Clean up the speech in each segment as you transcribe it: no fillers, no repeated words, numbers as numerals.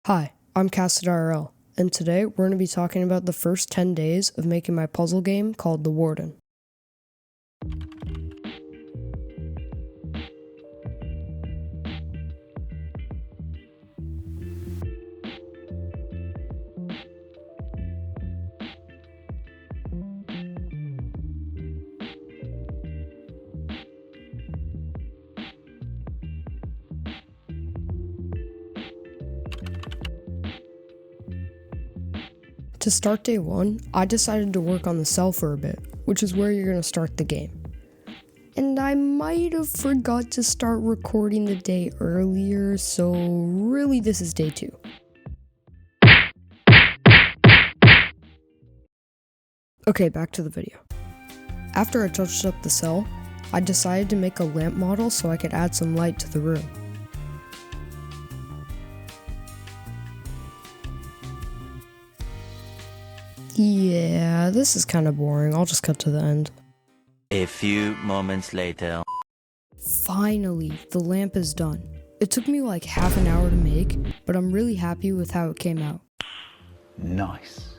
Hi, I'm CastedRL, and today we're going to be talking about the first 10 days of making my puzzle game called the Warden. To start day 1, I decided to work on the cell for a bit, which is where you're going to start the game. And I might have forgot to start recording the day earlier, so really this is day 2. Okay, back to the video. After I touched up the cell, I decided to make a lamp model so I could add some light to the room. Yeah, this is kind of boring. I'll just cut to the end. A few moments later. Finally, the lamp is done. It took me like half an hour to make, but I'm really happy with how it came out. Nice.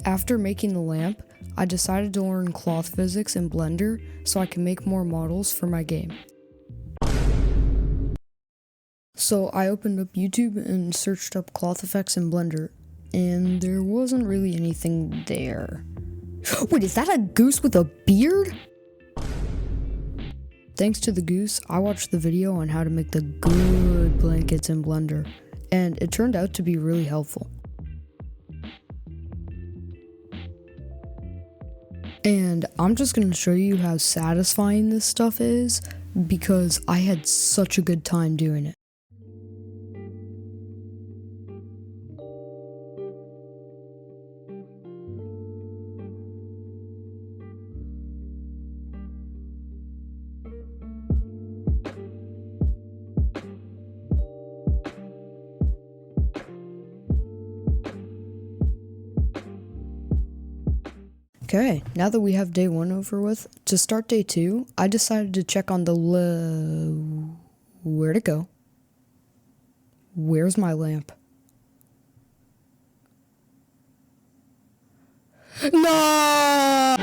After making the lamp, I decided to learn cloth physics in Blender so I can make more models for my game. So I opened up YouTube and searched up cloth effects in Blender, and there wasn't really anything there. Wait, is that a goose with a beard? Thanks to the goose, I watched the video on how to make the good blankets in Blender, and it turned out to be really helpful. And I'm just going to show you how satisfying this stuff is, because I had such a good time doing it. Okay, now that we have day 1 over with, to start day 2, I decided to check on the where'd it go? Where's my lamp? No!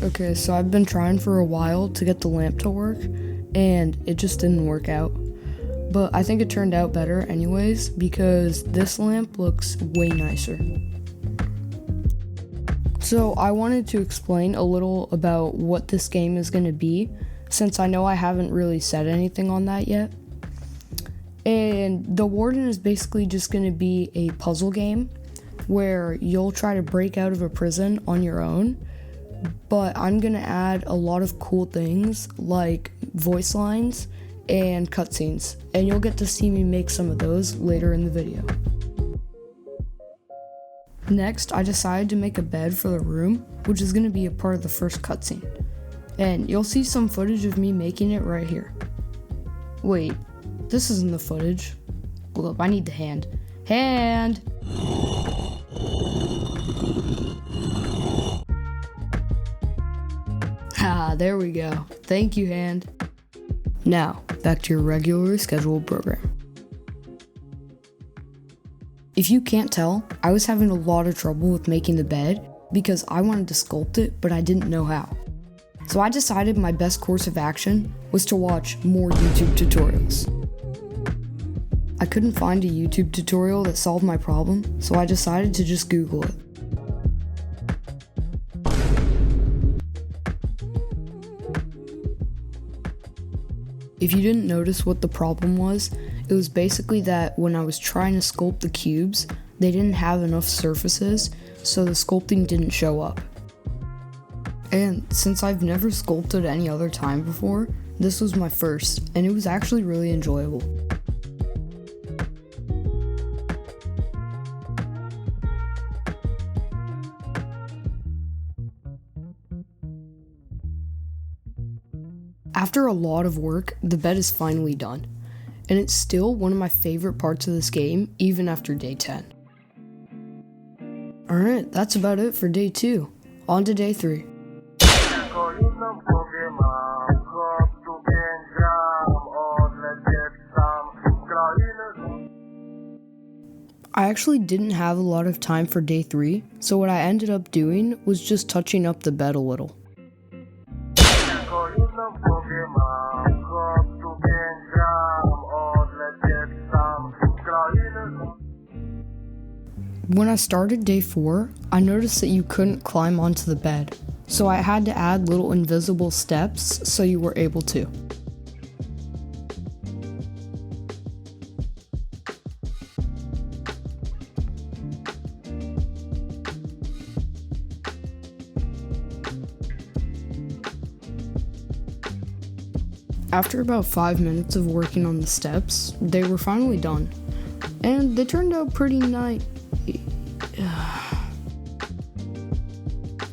Okay, so I've been trying for a while to get the lamp to work, and it just didn't work out. But I think it turned out better anyways, because this lamp looks way nicer. So I wanted to explain a little about what this game is going to be, since I know I haven't really said anything on that yet. And the Warden is basically just going to be a puzzle game, where you'll try to break out of a prison on your own. But I'm going to add a lot of cool things like voice lines and cutscenes, and you'll get to see me make some of those later in the video. Next, I decided to make a bed for the room, which is going to be a part of the first cutscene. And you'll see some footage of me making it right here. Wait, this isn't the footage. Hold up, I need the hand. Hand! Ah, there we go. Thank you, hand. Now, back to your regularly scheduled program. If you can't tell, I was having a lot of trouble with making the bed because I wanted to sculpt it, but I didn't know how. So I decided my best course of action was to watch more YouTube tutorials. I couldn't find a YouTube tutorial that solved my problem, so I decided to just Google it. If you didn't notice what the problem was, it was basically that when I was trying to sculpt the cubes, they didn't have enough surfaces, so the sculpting didn't show up. And since I've never sculpted any other time before, this was my first, and it was actually really enjoyable. After a lot of work, the bed is finally done, and it's still one of my favorite parts of this game, even after day 10. Alright, that's about it for day 2. On to day 3. I actually didn't have a lot of time for day 3, so what I ended up doing was just touching up the bed a little. When I started day 4, I noticed that you couldn't climb onto the bed, so I had to add little invisible steps so you were able to. After about 5 minutes of working on the steps, they were finally done, and they turned out pretty nice.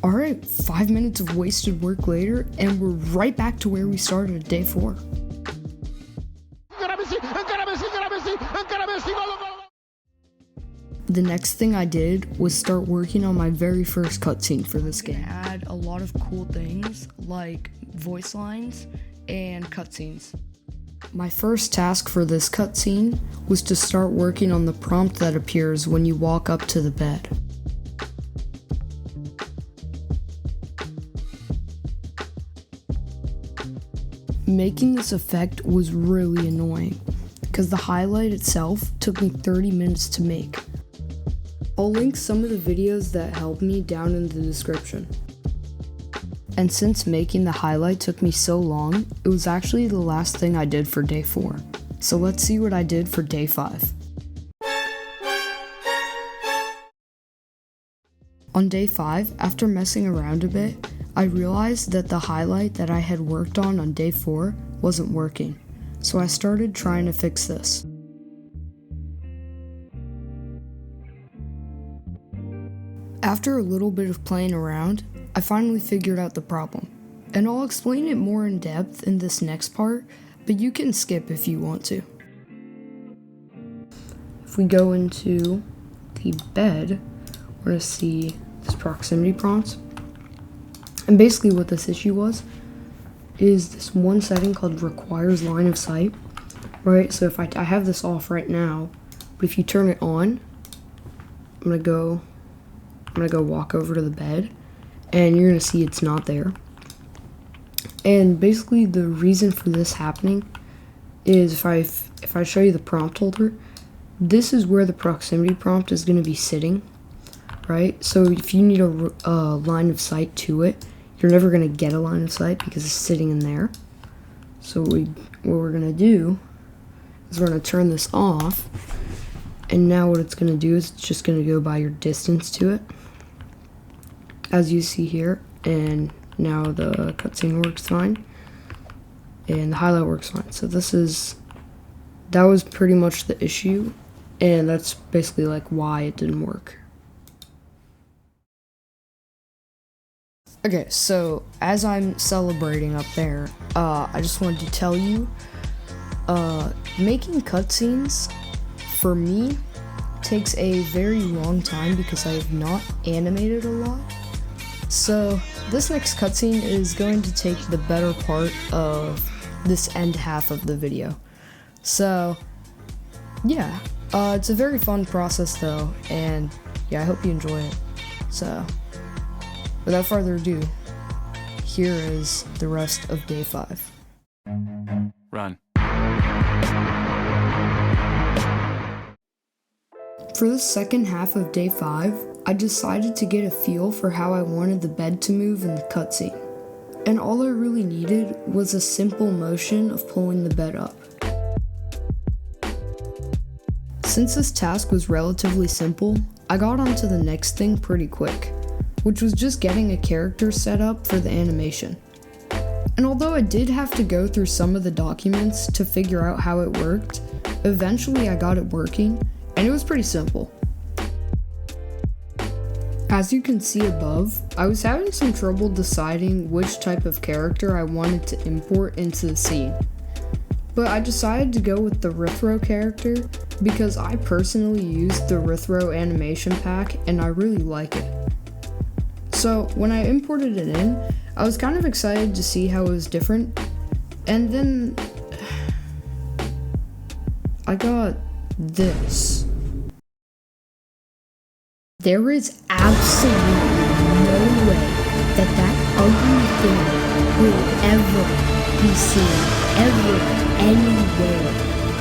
Alright, 5 minutes of wasted work later, and we're right back to where we started at day 4. The next thing I did was start working on my very first cutscene for this game. Add a lot of cool things like voice lines and cutscenes. My first task for this cutscene was to start working on the prompt that appears when you walk up to the bed. Making this effect was really annoying, because the highlight itself took me 30 minutes to make. I'll link some of the videos that helped me down in the description. And since making the highlight took me so long, it was actually the last thing I did for day 4. So let's see what I did for day 5. On day 5, after messing around a bit, I realized that the highlight that I had worked on day 4 wasn't working. So I started trying to fix this. After a little bit of playing around, I finally figured out the problem, and I'll explain it more in depth in this next part, but you can skip if you want to. If we go into the bed, we're going to see this proximity prompt, and basically what this issue was is this one setting called requires line of sight, right? So if I have this off right now, but if you turn it on, I'm gonna go walk over to the bed, and you're gonna see it's not there. And basically the reason for this happening is if I show you the prompt holder, this is where the proximity prompt is gonna be sitting, right? So if you need a line of sight to it, you're never gonna get a line of sight because it's sitting in there. So what we're gonna do is we're gonna turn this off, and now what it's gonna do is it's just gonna go by your distance to it, as you see here, and now the cutscene works fine, and the highlight works fine. So that was pretty much the issue, and that's basically like why it didn't work. Okay, so as I'm celebrating up there, I just wanted to tell you, making cutscenes, for me, takes a very long time because I have not animated a lot. So this next cutscene is going to take the better part of this end half of the video. So yeah, it's a very fun process though, and yeah, I hope you enjoy it. So without further ado, here is the rest of day 5. Run. For the second half of day 5, I decided to get a feel for how I wanted the bed to move in the cutscene. And all I really needed was a simple motion of pulling the bed up. Since this task was relatively simple, I got onto the next thing pretty quick, which was just getting a character set up for the animation. And although I did have to go through some of the documents to figure out how it worked, eventually I got it working, and it was pretty simple. As you can see above, I was having some trouble deciding which type of character I wanted to import into the scene. But I decided to go with the Rithro character because I personally used the Rithro animation pack and I really like it. So when I imported it in, I was kind of excited to see how it was different, and then I got this. There is absolutely no way that that ugly thing will ever be seen ever anywhere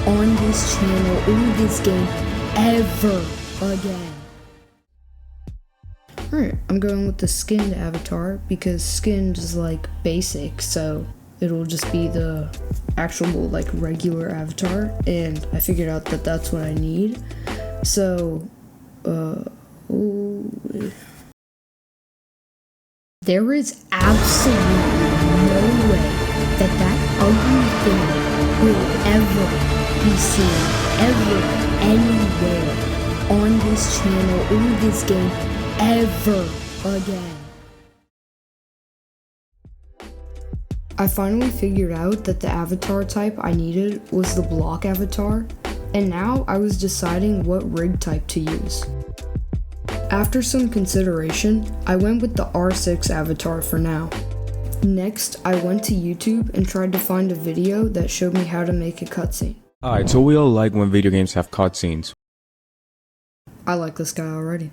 on this channel or this game ever again. Alright, I'm going with the skinned avatar because skinned is like basic, so it'll just be the actual like regular avatar, and I figured out that that's what I need. So, there is absolutely no way that that ugly thing will ever be seen ever anywhere on this channel or this game ever again. I finally figured out that the avatar type I needed was the block avatar, and now I was deciding what rig type to use. After some consideration, I went with the R6 avatar for now. Next, I went to YouTube and tried to find a video that showed me how to make a cutscene. Alright, so we all like when video games have cutscenes. I like this guy already.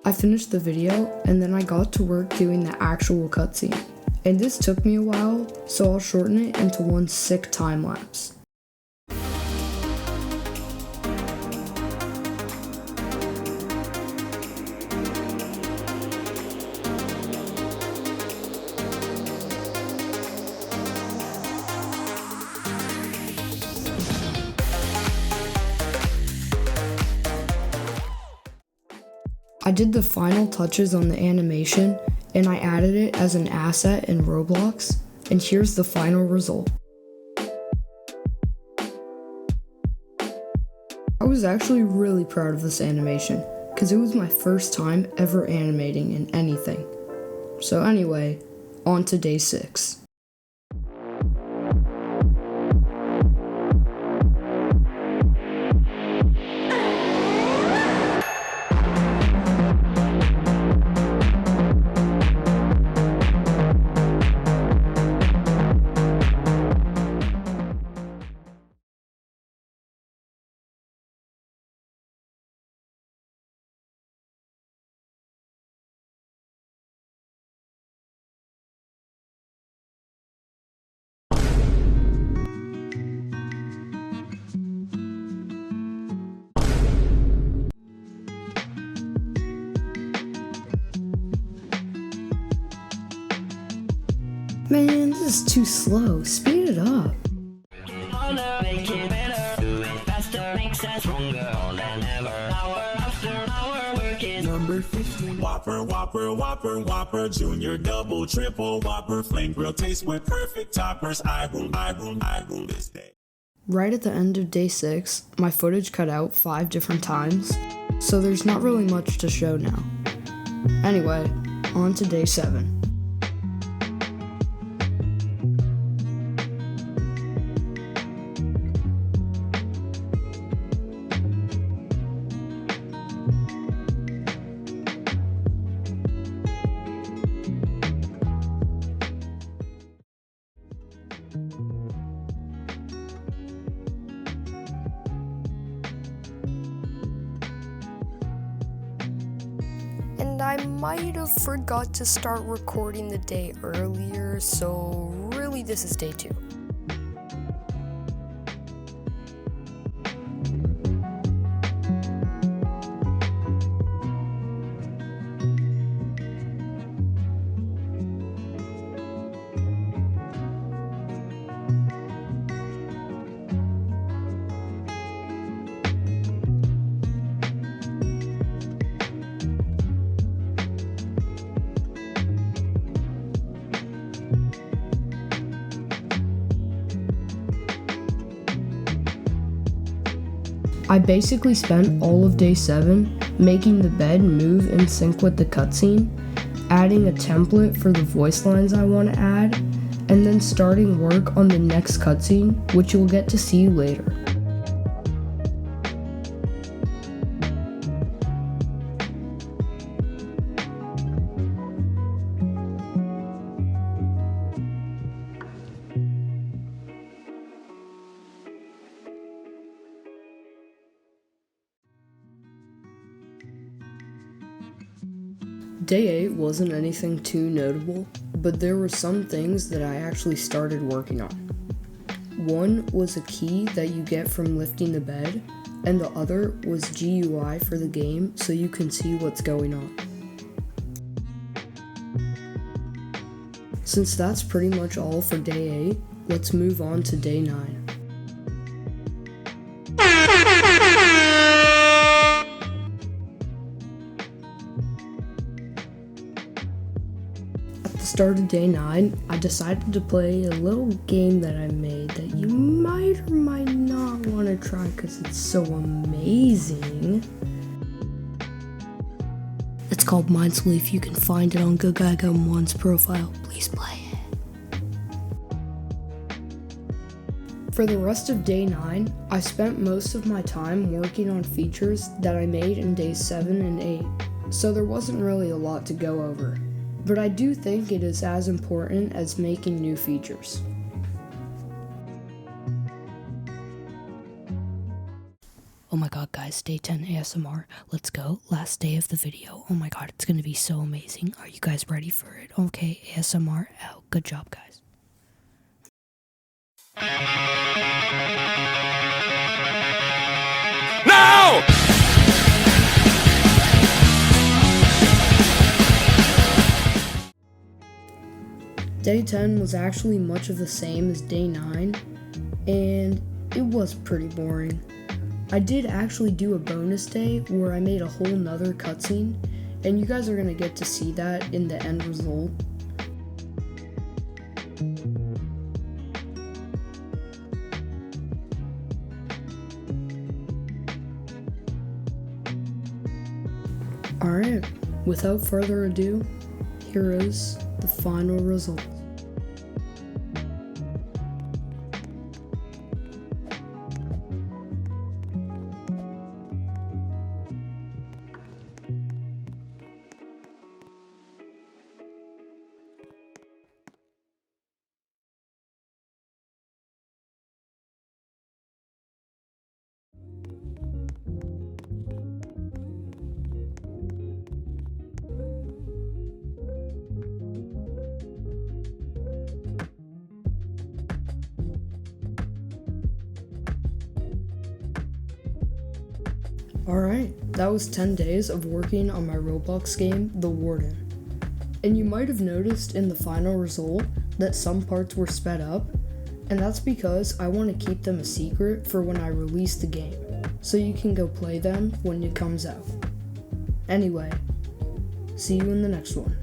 I finished the video and then I got to work doing the actual cutscene. And this took me a while, so I'll shorten it into one sick time lapse. I did the final touches on the animation and I added it as an asset in Roblox, and here's the final result. I was actually really proud of this animation because it was my first time ever animating in anything. So anyway, on to day 6. Man, this is too slow. Speed it up. Number 15. Whopper, Whopper, Whopper, Whopper, Junior, Double, Triple, Whopper, Flame Grill taste with perfect toppers. I rule this day. Right at the end of day 6, my footage cut out 5 different times, so there's not really much to show now. Anyway, on to day 7. And I might have forgot to start recording the day earlier, so really this is day 2. I basically spent all of day 7 making the bed move in sync with the cutscene, adding a template for the voice lines I want to add, and then starting work on the next cutscene, which you'll get to see later. Day 8 wasn't anything too notable, but there were some things that I actually started working on. One was a key that you get from lifting the bed, and the other was GUI for the game so you can see what's going on. Since that's pretty much all for day 8, let's move on to day 9. At the start of day 9, I decided to play a little game that I made that you might or might not want to try because it's so amazing. It's called Mindfully. If you can find it on Good Guy Gum 1's profile, please play it. For the rest of day 9, I spent most of my time working on features that I made in days 7 and 8, so there wasn't really a lot to go over. But I do think it is as important as making new features. Oh my god, guys, day 10 ASMR. Let's go. Last day of the video. Oh my god, it's gonna be so amazing. Are you guys ready for it? Okay, ASMR out. Good job, guys. No! Day 10 was actually much of the same as day 9, and it was pretty boring. I did actually do a bonus day where I made a whole nother cutscene, and you guys are gonna get to see that in the end result. Alright, without further ado, here is the final result. Alright, that was 10 days of working on my Roblox game, The Warden. And you might have noticed in the final result that some parts were sped up, and that's because I want to keep them a secret for when I release the game, so you can go play them when it comes out. Anyway, see you in the next one.